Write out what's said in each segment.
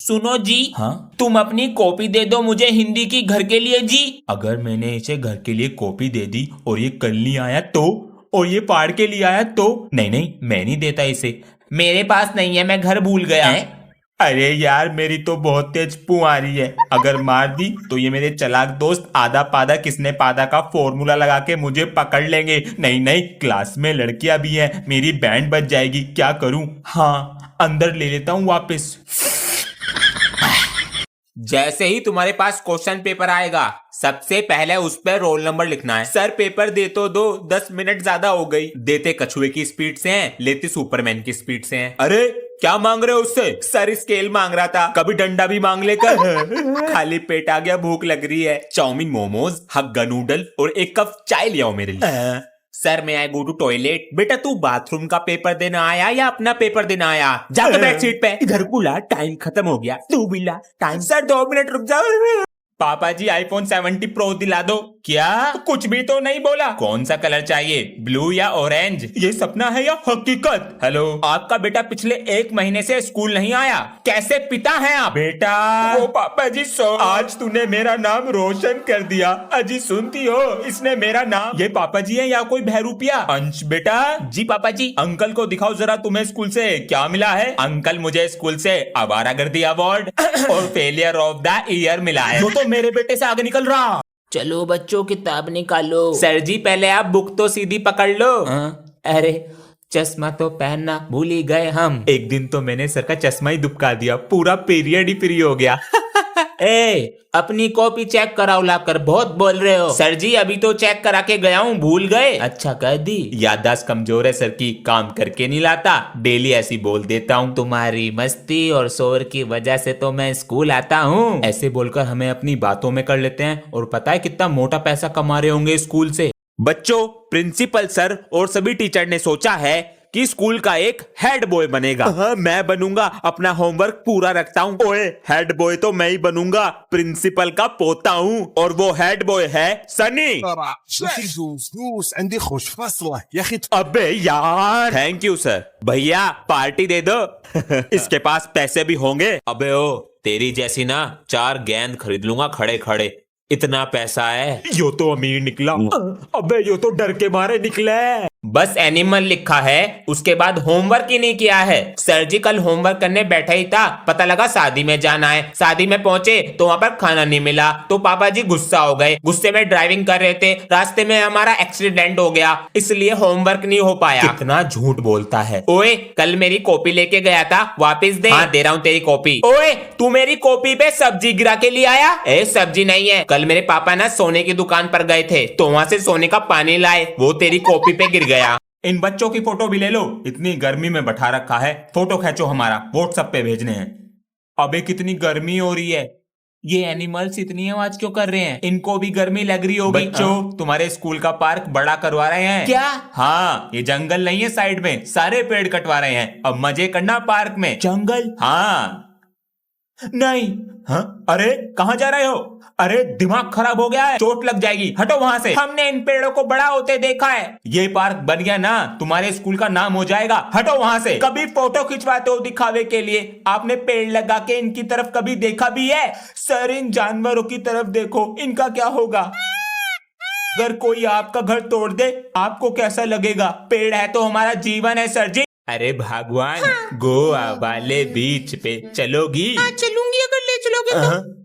सुनो जी। हाँ, तुम अपनी कॉपी दे दो मुझे हिंदी की घर के लिए जी। अगर मैंने इसे घर के लिए कॉपी दे दी और ये कल नहीं आया तो, और ये पाड़ के लिए आया तो? नहीं नहीं, मैं नहीं देता इसे। मेरे पास नहीं है, मैं घर भूल गया। अरे यार, मेरी तो बहुत तेज पू आ रही है, अगर मार दी तो ये मेरे चालाक दोस्त आधा पादा किसने पादा का फॉर्मूला लगा के मुझे पकड़ लेंगे। नहीं नहीं, क्लास में लड़कियां भी हैं, मेरी बैंड बज जाएगी, क्या करूं? हाँ, अंदर ले लेता हूं वापस। जैसे ही तुम्हारे पास क्वेश्चन पेपर आएगा सबसे पहले उस पर रोल नंबर लिखना है। सर पेपर दे तो दो, 10 मिनट ज्यादा हो गई। देते कछुए की स्पीड से हैं, लेते सुपरमैन की स्पीड से हैं। अरे क्या मांग रहे हो उससे? सर स्केल मांग रहा था, कभी डंडा भी मांग लेकर। खाली पेट आ गया, भूख लग रही है। चाउमीन, मोमोज, हग्गा नूडल और एक कप चाय ले आओ मेरे लिए। सर मैं आई गो टू टॉयलेट। बेटा तू बाथरूम का पेपर देना आया या अपना पेपर देना आया? जाकर बैठ सीट पे। इधर बुला, टाइम खत्म हो गया। तू बिला टाइम। सर 2 मिनट रुक जाओ। पापा जी आईफोन 70 प्रो दिला दो। क्या? कुछ भी तो नहीं बोला। कौन सा कलर चाहिए, ब्लू या ऑरेंज? ये सपना है या हकीकत? हेलो, आपका बेटा पिछले 1 महीने से स्कूल नहीं आया, कैसे पिता हैं आप? बेटा, ओ पापा जी आज तूने मेरा नाम रोशन कर दिया। अजी सुनती हो, इसने मेरा नाम। ये पापा जी है या कोई बहरूपिया? अंश बेटा। जी पापा जी। अंकल को दिखाओ जरा तुम्हें स्कूल से क्या मिला है। अंकल मुझे स्कूल से आवारागर्दी अवार्ड और फेलियर ऑफ द ईयर मिला है। वो तो मेरे बेटे से आगे निकल रहा। चलो बच्चों किताब निकालो। सर जी पहले आप बुक तो सीधी पकड़ लो। अरे चश्मा तो पहनना भूल ही गए हम। एक दिन तो मैंने सर का चश्मा ही दुबका दिया, पूरा पीरियड ही फ्री हो गया। ए, अपनी कॉपी चेक कराओ लाकर, बहुत बोल रहे हो। सर जी अभी तो चेक करा के गया हूँ, भूल गए? अच्छा कर दी। याददाश्त कमजोर है सर की, काम करके नहीं लाता, डेली ऐसी बोल देता हूँ। तुम्हारी मस्ती और शोर की वजह से तो मैं स्कूल आता हूँ। ऐसे बोलकर हमें अपनी बातों में कर लेते हैं, और पता है कितना मोटा पैसा कमा रहे होंगे स्कूल से। बच्चों, प्रिंसिपल सर और सभी टीचर ने सोचा है कि स्कूल का एक हेड बॉय बनेगा। मैं बनूंगा, अपना होमवर्क पूरा रखता हूँ। ओए, हेड बॉय तो मैं ही बनूंगा, प्रिंसिपल का पोता हूँ, और वो हेड बॉय है सनी। अबे यार। Thank you sir. भैया पार्टी दे दो। इसके पास पैसे भी होंगे। अबे ओ, तेरी जैसी ना 4 गेंद खरीद लूंगा खड़े खड़े, इतना पैसा है। यो तो अमीर निकला। अबे यो तो डर के मारे निकला है। बस एनिमल लिखा है, उसके बाद होमवर्क ही नहीं किया है। सर जी कल होमवर्क करने बैठा ही था, पता लगा शादी में जाना है। शादी में पहुंचे तो वहां पर खाना नहीं मिला, तो पापा जी गुस्सा हो गए। गुस्से में ड्राइविंग कर रहे थे, रास्ते में हमारा एक्सीडेंट हो गया, इसलिए होमवर्क नहीं हो पाया। कितना झूठ बोलता है। ओए, कल मेरी कॉपी लेके गया था, वापस दे। हाँ दे रहा हूँ तेरी कॉपी। ओए, तू मेरी कॉपी पे सब्जी गिरा के ले आया? ए सब्जी नहीं है, कल मेरे पापा ना सोने की दुकान पर गए थे, तो वहां से सोने का पानी लाए, वो तेरी कॉपी पे गिर गया। इन बच्चों की फोटो भी ले लो, इतनी गर्मी में बैठा रखा है, फोटो खींचो, हमारा व्हाट्सएप पे भेजने हैं। अबे कितनी गर्मी हो रही है। ये एनिमल्स इतनी आवाज क्यों कर रहे हैं? इनको भी गर्मी लग रही होगी। बच्चों, तुम्हारे स्कूल का पार्क बड़ा करवा रहे हैं। क्या? हाँ, ये जंगल नहीं है, साइड में सारे पेड़ कटवा रहे हैं, अब मजे करना पार्क में। जंगल? हाँ। नहीं। हाँ, अरे कहाँ जा रहे हो? अरे दिमाग खराब हो गया है, चोट लग जाएगी, हटो वहां से। हमने इन पेड़ों को बड़ा होते देखा है। ये पार्क बन गया ना, तुम्हारे स्कूल का नाम हो जाएगा, हटो वहां से। कभी फोटो खिंचवाते हो दिखावे के लिए, आपने पेड़ लगा के इनकी तरफ कभी देखा भी है? सर इन जानवरों की तरफ देखो, इनका क्या होगा? अगर कोई आपका घर तोड़ दे, आपको कैसा लगेगा? पेड़ है तो हमारा जीवन है सर जी। अरे भगवान, गोवा वाले बीच पे चलोगी? हाँ चलूंगी, अगर ले चलोगे तो।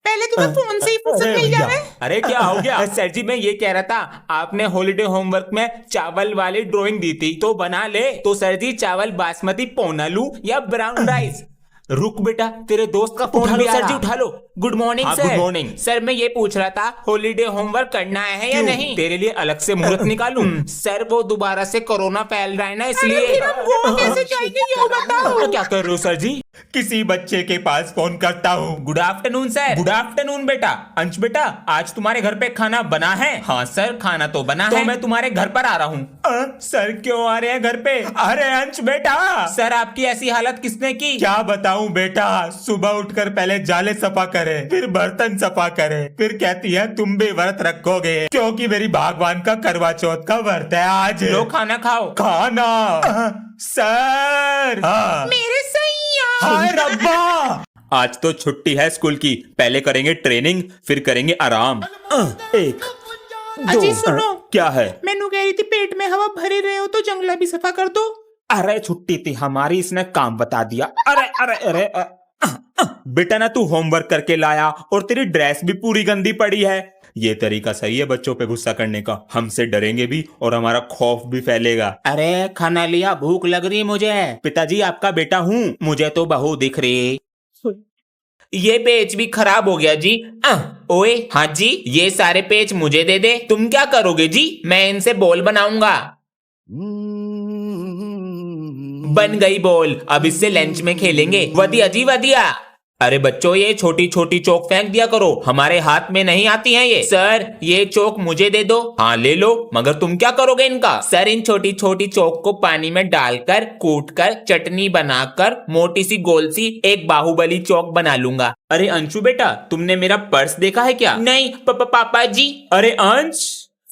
पहले तुम्हें फोन से ही फुर्सत मिल जाए। अरे क्या हो गया? सर जी मैं ये कह रहा था, आपने हॉलीडे होमवर्क में चावल वाली ड्राइंग दी थी, तो बना ले। तो सर जी चावल बासमती पौना लूं या ब्राउन राइस? रुक बेटा, तेरे दोस्त का फोन भी आ सर रहा। जी उठा लो। गुड मॉर्निंग हाँ, सर। Good morning. सर मैं ये पूछ रहा था, हॉलीडे होमवर्क करना है या नहीं? तेरे लिए अलग से मुहूर्त निकालूं? सर वो दोबारा से कोरोना फैल रहा है ना, इसलिए। कैसे जाएंगे ये बताओ। क्या कर रहे हो सर जी? किसी बच्चे के पास फोन करता हूँ। Good afternoon sir. Good afternoon बेटा। अंश बेटा, आज तुम्हारे घर पे खाना बना है? हाँ सर, खाना तो बना तो है। मैं तुम्हारे घर पर आ रहा हूँ। सर क्यों आ रहे हैं घर पे? अरे अंश बेटा। सर आपकी ऐसी हालत किसने की? क्या बताऊं बेटा, सुबह उठकर पहले जाले सफा करे, फिर बर्तन सफा करे, फिर कहती है तुम भी व्रत रखोगे, क्योंकि मेरी भगवान का करवा चौथ का व्रत है आज। लो खाना खाओ। खाना? सर। मेरे सैया। हाय रब्बा। आज तो छुट्टी है स्कूल की, पहले करेंगे ट्रेनिंग फिर करेंगे आराम। एक दो। अजी सुनो, क्या है? मैनू कह रही थी पेट में हवा भरे रहे हो तो जंगला भी सफा कर दो। अरे छुट्टी थी हमारी, इसने काम बता दिया। अरे अरे अरे बेटा ना तू होमवर्क करके लाया और तेरी ड्रेस भी पूरी गंदी पड़ी है। ये तरीका सही है बच्चों पे गुस्सा करने का, हमसे डरेंगे भी और हमारा खौफ भी फैलेगा। अरे खाना लिया, भूख लग रही मुझे। पिताजी आपका बेटा हूँ। मुझे तो बहू दिख रही। ये पेज भी खराब हो गया जी। ओए हाँ जी, ये सारे पेज मुझे दे दे। तुम क्या करोगे जी? मैं इनसे बॉल बनाऊंगा। बन गई बॉल, अब इससे लंच में खेलेंगे। वदिया जी वदिया। अरे बच्चों, ये छोटी छोटी चौक फेंक दिया करो, हमारे हाथ में नहीं आती हैं ये। सर ये चौक मुझे दे दो। हाँ ले लो, मगर तुम क्या करोगे इनका? सर इन छोटी छोटी चौक को पानी में डालकर कूटकर चटनी बनाकर मोटी सी गोल सी एक बाहुबली चौक बना लूंगा। अरे अंशु बेटा, तुमने मेरा पर्स देखा है क्या? नहीं पापा जी। अरे अंश,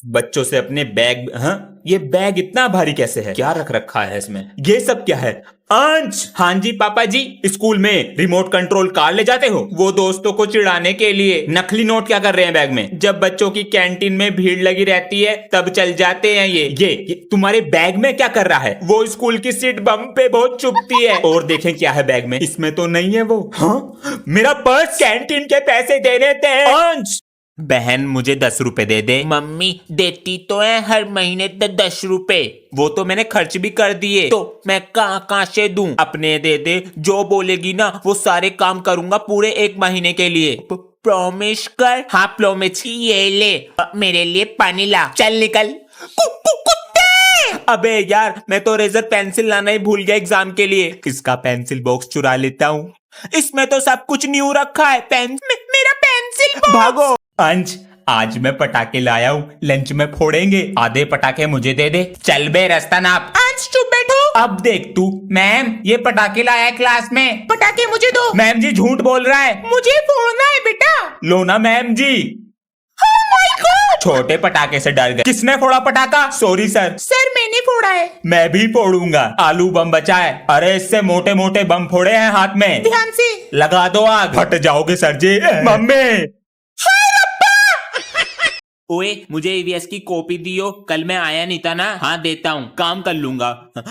बच्चों से अपने बैग। हाँ, ये बैग इतना भारी कैसे है? क्या रख रखा है इसमें? ये सब क्या है? अंश। हाँ जी पापा जी। स्कूल में रिमोट कंट्रोल कार ले जाते हो? वो दोस्तों को चिढ़ाने के लिए। नकली नोट क्या कर रहे हैं बैग में? जब बच्चों की कैंटीन में भीड़ लगी रहती है तब चल जाते हैं ये तुम्हारे बैग में क्या कर रहा है? वो स्कूल की सीट बम पे बहुत चुभती है। और देखें क्या है बैग में। इसमें तो नहीं है वो। हाँ, मेरा पर्स। कैंटीन के पैसे देने थे। अंश, बहन मुझे 10 रुपए दे दे। मम्मी देती तो है हर महीने 10 रुपए। वो तो मैंने खर्च भी कर दिए। तो मैं कहाँ से दूं? अपने दे दे, जो बोलेगी ना वो सारे काम करूंगा पूरे 1 महीने के लिए। प्रॉमिस कर। हाँ प्रॉमिस। ये ले मेरे लिए पानी ला। चल निकल। कुत्ते! अबे यार, मैं तो रेजर पेंसिल लाना ही भूल गया एग्जाम के लिए। इसका पेंसिल बॉक्स चुरा लेता हूँ। इसमें तो सब कुछ न्यू रखा है। मेरा पेंसिल बॉक्स। भागो। अंश, आज मैं पटाखे लाया हूँ, लंच में फोड़ेंगे। आधे पटाखे मुझे दे दे। चल बे रास्ता नाप। अंश चुप बैठो। अब देख तू। मैम ये पटाखे लाया है क्लास में। पटाखे मुझे दो। मैम जी झूठ बोल रहा है। मुझे फोड़ना है बेटा। लो ना ma'am ji. Oh my God! छोटे पटाखे से डर गए। किसने फोड़ा पटाखा? Sorry sir. सर मैंने फोड़ा है। मैं भी फोड़ूंगा। आलू बम बचा है। अरे इससे मोटे मोटे बम फोड़े हैं हाथ में। ध्यान से लगा दो आग। फट जाओगे सर जी। मम्मी। ओए मुझे ईवीएस की कॉपी दियो, कल मैं आया नहीं था ना। हाँ देता हूँ, काम कर लूंगा।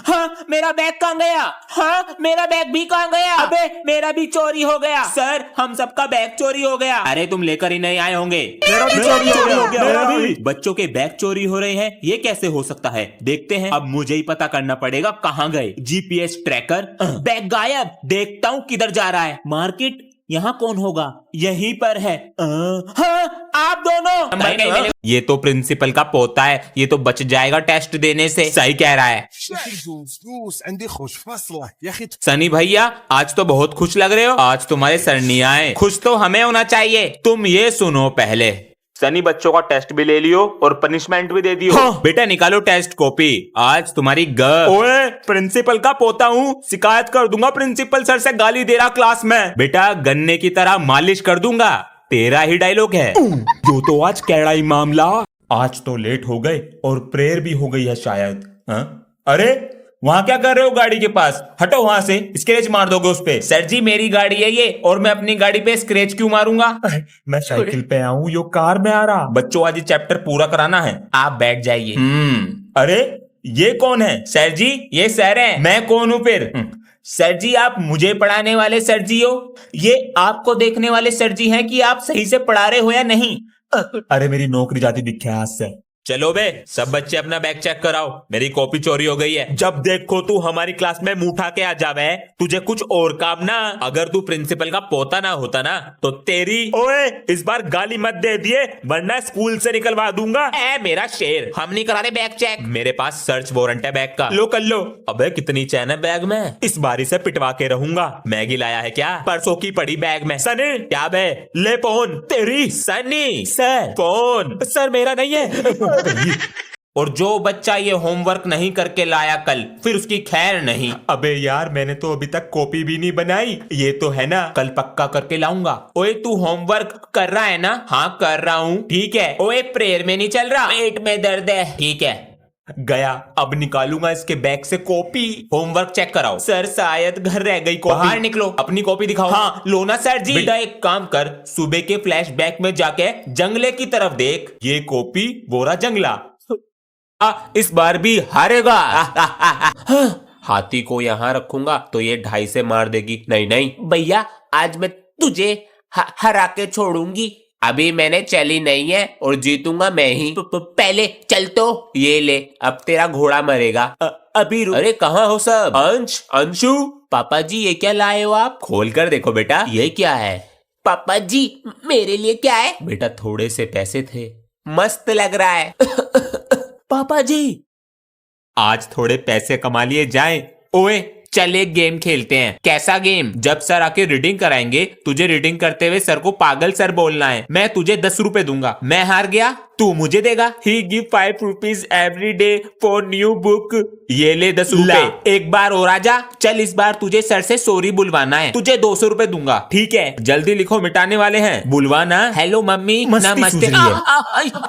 हाँ मेरा बैग कहाँ गया? हाँ मेरा बैग भी कहाँ गया? अबे मेरा भी चोरी हो गया। सर हम सबका बैग चोरी हो गया। अरे तुम लेकर ही नहीं आए होंगे। मेरा भी चोरी हो गया। मेरा भी। बच्चों के बैग चोरी हो रहे हैं, ये कैसे हो सकता है? देखते हैं। अब मुझे ही पता करना पड़ेगा कहाँ गए। GPS tracker. बैग गायब। देखता हूँ किधर जा रहा है। मार्केट। यहाँ कौन होगा? यहीं पर है। हाँ आप दोनों। ये तो प्रिंसिपल का पोता है, ये तो बच जाएगा टेस्ट देने से। सही कह रहा है। सनी भैया आज तो बहुत खुश लग रहे हो। आज तुम्हारे सर नहीं आए। खुश तो हमें होना चाहिए। तुम ये सुनो पहले। सनी बच्चों का टेस्ट भी ले लियो और पनिशमेंट भी दे दियो। हाँ। बेटा निकालो टेस्ट कॉपी। आज तुम्हारी ओए प्रिंसिपल का पोता हूँ, शिकायत कर दूंगा प्रिंसिपल सर से। गाली दे रहा क्लास में। बेटा गन्ने की तरह मालिश कर दूंगा। तेरा ही डायलॉग है। जो तो आज कैड़ा ही मामला। आज तो लेट हो गए और प्रेयर भी हो गई है शायद। हाँ? अरे वहां क्या कर रहे हो? गाड़ी के पास हटो वहां से, स्क्रैच मार दोगे उस पे। सर जी मेरी गाड़ी है ये, और मैं अपनी गाड़ी पे स्क्रैच क्यों मारूंगा? मैं साइकिल पे आऊं, यो कार में आ रहा। बच्चों आज ये चैप्टर पूरा कराना है। आप बैठ जाइए। अरे ये कौन है? सर जी ये सर है। मैं कौन हूँ फिर? सर जी आप मुझे पढ़ाने वाले सर जी हो, ये आपको देखने वाले सर जी हैं कि आप सही से पढ़ा रहे हो या नहीं। अरे मेरी नौकरी जाती दिखे आज से। चलो बे सब बच्चे अपना बैग चेक कराओ, मेरी कॉपी चोरी हो गई है। जब देखो तू हमारी क्लास में मुंह उठा के आ जावे, तुझे कुछ और काम ना। अगर तू प्रिंसिपल का पोता ना होता ना तो तेरी। ओए इस बार गाली मत दे दिए वरना स्कूल से निकलवा दूंगा। ए मेरा शेर, हम नहीं करा रहे बैग चेक। मेरे पास सर्च वारंट है बैग का। लो कर लो। अबे कितनी चैन है बैग में, इस बारी से पिटवा के रहूंगा। मैगी लाया है क्या? परसों की पड़ी बैग में। सनी क्या बे? ले फोन तेरी। Sunny sir phone. सर मेरा नहीं है। और जो बच्चा ये होमवर्क नहीं करके लाया कल, फिर उसकी खैर नहीं। अबे यार मैंने तो अभी तक कॉपी भी नहीं बनाई। ये तो है ना, कल पक्का करके लाऊंगा। ओए तू होमवर्क कर रहा है ना? हाँ कर रहा हूँ। ठीक है। ओए प्रेयर में नहीं चल रहा, पेट में दर्द है। ठीक है। गया, अब निकालूंगा इसके बैग से कॉपी। होमवर्क चेक कराओ। सर शायद घर रह गई कॉपी। बाहर निकलो, अपनी कॉपी दिखाओ। हाँ, लो ना सर जी। बेटा एक काम कर, सुबह के फ्लैशबैक में जाके जंगले की तरफ देख, ये कॉपी बोरा जंगला। इस बार भी हारेगा। हाथी को यहाँ रखूंगा तो ये 2.5 से मार देगी। नहीं नहीं भैया, आज मैं तुझे हरा के छोड़ूंगी। अभी मैंने चली नहीं है और जीतूंगा मैं ही। पहले चल तो ये ले, अब तेरा घोड़ा मरेगा। अभी अरे कहाँ हो सब? अंशु, पापा जी ये क्या लाए हो आप? खोल कर देखो बेटा, ये क्या है? पापा जी मेरे लिए क्या है? बेटा थोड़े से पैसे थे, मस्त लग रहा है। पापा जी आज थोड़े पैसे कमा लिए जाएं। ओए चल एक गेम खेलते हैं। कैसा गेम? जब सर आके रीडिंग कराएंगे, तुझे रीडिंग करते हुए सर को पागल सर बोलना है। मैं तुझे 10 रुपए दूंगा, मैं हार गया तू मुझे देगा। He give 5 rupees every day for new book. ये ले 10 रुपए। एक बार और आजा। चल इस बार तुझे सर से सॉरी बुलवाना है, तुझे 200 रुपए दूंगा। ठीक है, जल्दी लिखो, मिटाने वाले हैं। बुलवाना। Hello mummy. नमस्ते।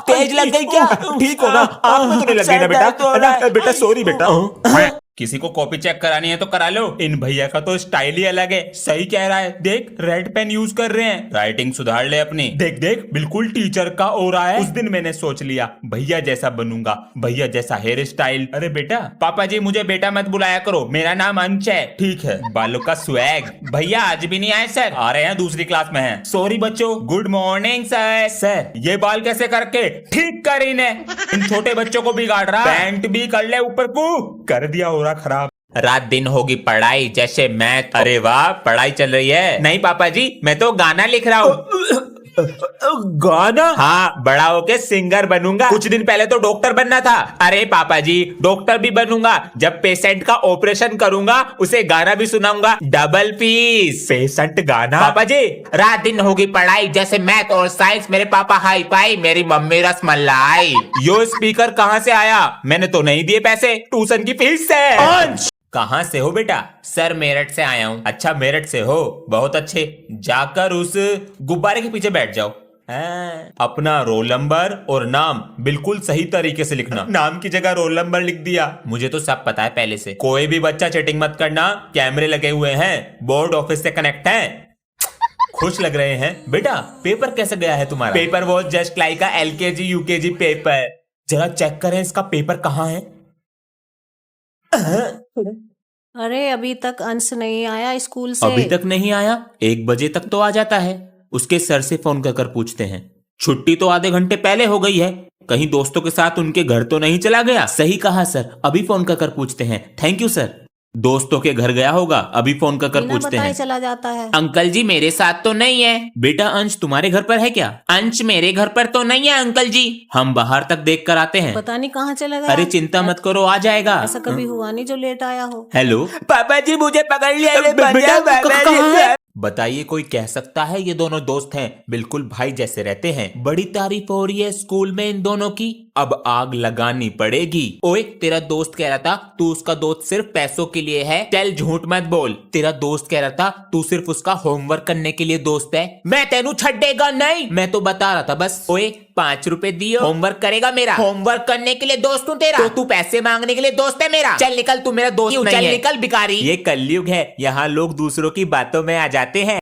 तेज लग गई क्या? ठीक हो ना? आप में तो नहीं लग गई ना बेटा? बेटा सॉरी बेटा। किसी को कॉपी चेक करानी है तो करा लो। इन भैया का तो स्टाइल ही अलग है। सही कह रहा है, देख रेड पेन यूज कर रहे हैं। राइटिंग सुधार ले अपनी। देख देख बिल्कुल टीचर का हो रहा है। उस दिन मैंने सोच लिया भैया जैसा बनूंगा, भैया जैसा हेयर स्टाइल। अरे बेटा, पापा जी मुझे बेटा मत बुलाया करो, मेरा नाम अंश है। ठीक है, बालों का स्वैग। भैया आज भी नहीं आए सर? आ रहे हैं, दूसरी क्लास में हैं। सॉरी बच्चों। Good morning sir. सर ये बाल कैसे करके ठीक कर इन्हें, इन छोटे बच्चों को बिगाड़ रहा। पैंट भी कर ले ऊपर को, कर दिया हो रहा खराब। रात दिन होगी पढ़ाई, जैसे मैथ। अरे वाह, पढ़ाई चल रही है। नहीं पापा जी, मैं तो गाना लिख रहा हूँ। गाना? हाँ, बड़ा होके सिंगर बनूंगा। कुछ दिन पहले तो डॉक्टर बनना था। अरे पापा जी, डॉक्टर भी बनूंगा। जब पेशेंट का ऑपरेशन करूंगा उसे गाना भी सुनाऊंगा। Double piece. पेशेंट गाना? पापा जी रात दिन होगी पढ़ाई, जैसे मैथ और साइंस। मेरे पापा हाई फाई, मेरी मम्मी रसमलाई। यो स्पीकर कहाँ से आया? मैंने तो नहीं दिए पैसे, ट्यूशन की फीस से। कहाँ से हो बेटा? सर मेरठ से आया हूँ। अच्छा मेरठ से हो, बहुत अच्छे। जाकर उस गुब्बारे के पीछे बैठ जाओ। अपना रोल नंबर और नाम बिल्कुल सही तरीके से लिखना। नाम की जगह रोल नंबर लिख दिया। मुझे तो सब पता है पहले से। कोई भी बच्चा चीटिंग मत करना, कैमरे लगे हुए हैं, बोर्ड ऑफिस से कनेक्ट है। खुश लग रहे हैं बेटा। पेपर कैसे गया है तुम्हारा? Paper was just like a LKG UKG paper. जरा चेक करें इसका पेपर कहाँ है। अरे अभी तक अंश नहीं आया स्कूल से। अभी तक नहीं आया? 1 बजे तक तो आ जाता है। उसके सर से फोन कर पूछते हैं। छुट्टी तो आधे घंटे पहले हो गई है, कहीं दोस्तों के साथ उनके घर तो नहीं चला गया? सही कहा सर, अभी फोन कर पूछते हैं। Thank you sir. दोस्तों के घर गया होगा, अभी फोन कर बिना पूछते बताए हैं। चला जाता है। अंकल जी मेरे साथ तो नहीं है। बेटा अंश तुम्हारे घर पर है क्या? अंश मेरे घर पर तो नहीं है अंकल जी, हम बाहर तक देख कर आते हैं। पता नहीं कहाँ चला गया। अरे चिंता मत करो, आ जाएगा। ऐसा कभी हुआ नहीं जो लेट आया हो। हेलो पापा जी मुझे पकड़ लिया। बेटा बताइए, कोई कह सकता है ये दोनों दोस्त हैं? बिल्कुल भाई जैसे रहते हैं। बड़ी तारीफ हो रही है स्कूल में इन दोनों की, अब आग लगानी पड़ेगी। ओए तेरा दोस्त कह रहा था तू उसका दोस्त सिर्फ पैसों के लिए है। चल झूठ मत बोल। तेरा दोस्त कह रहा था तू सिर्फ उसका होमवर्क करने के लिए दोस्त है। मैं तेनू छड्डेगा नहीं, मैं तो बता रहा था बस। ओए 5 रुपए दियो, होमवर्क करेगा मेरा। होमवर्क करने के लिए दोस्त हूँ तेरा, तो तू पैसे मांगने के लिए दोस्त है मेरा? चल निकल, तू मेरा दोस्त नहीं है। चल निकल भिखारी। ये कलयुग है, यहाँ लोग दूसरों की बातों में आ जाते हैं।